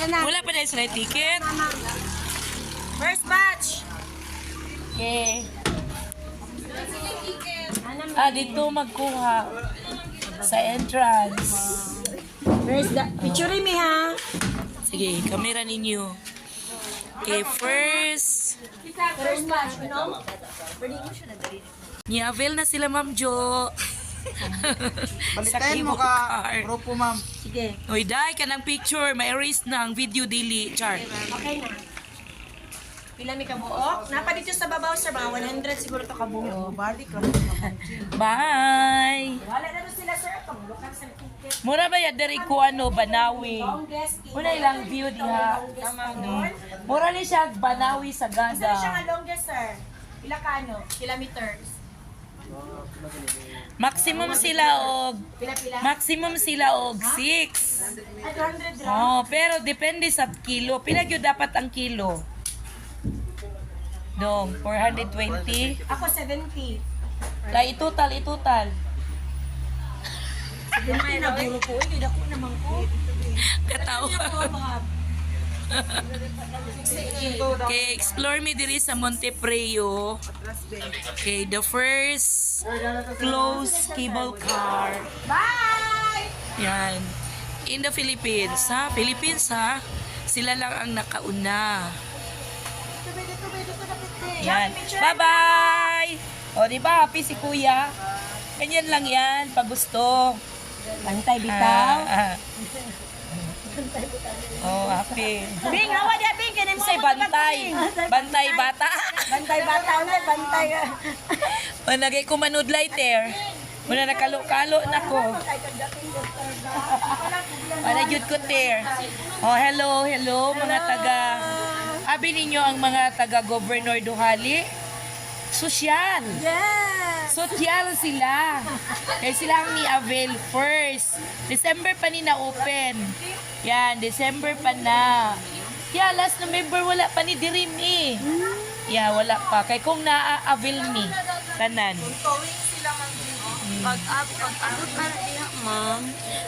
Wala pa na sa ticket. First batch. Okay. Dito magkuha sa entrance. First picture me ha. Sige, kamera ninyo. Okay, first. First batch, no? Ni-avail na sila, Ma'am Jo. Balitayin mo ka, grupo ma'am. Sige. Uy, dai ka ng picture. May erase na ang video daily chart. Okay na. Pila mi kabuok? Napa dito sa babaw sir, mga 100 siguro to kabuok. Balik ka. Bye! Wala na doon sila sir, panglukan sa ticket. Mura ba yan dari ko Banawi? Longest Una ilang view diha. Mura ni siya Banawi sa Isa siya Gada. nga longest sir. Pila ka ano? Kilometers. Maximum sila og Pila-pila? maximum sila og 6. Ay, 200 ra. Oh, pero depende sa kilo. Pila gyud dapat ang kilo? Dong, 420. Ako 70. Itutal. 70 na bulo ko. Uy, dako naman ko. Katawa. Okay, explore me diri sa Montepreo. Okay, the first closed cable car. Bye! Yan. In the Philippines, ha? Philippines, ha? Sila lang ang nakauna. Yan. Bye-bye! O, di ba? Happy si Kuya. Ganyan lang yan, pag gusto. Bantay bitaw. Oh, happy. Bing, hawa dia Bing, kini mo. Say bantay. Bantay bata. Bantay bata ulit, bantay ka. Managay ko manood lighter. Muna nakalo-kalo na ko. Para jud ko ter. Oh, hello mga taga. Abi ninyo ang mga taga Governor Duhali. Sosyal. Yes! Sosyal sila. Kaya sila ang ni-avail first. December pa ni na-open. Yan, December pa na. Yeah, last November wala pa ni Dirim eh. Yeah, wala pa. Kaya kung na-avail ni, tanan. Pag-abot ka na diha, ma'am.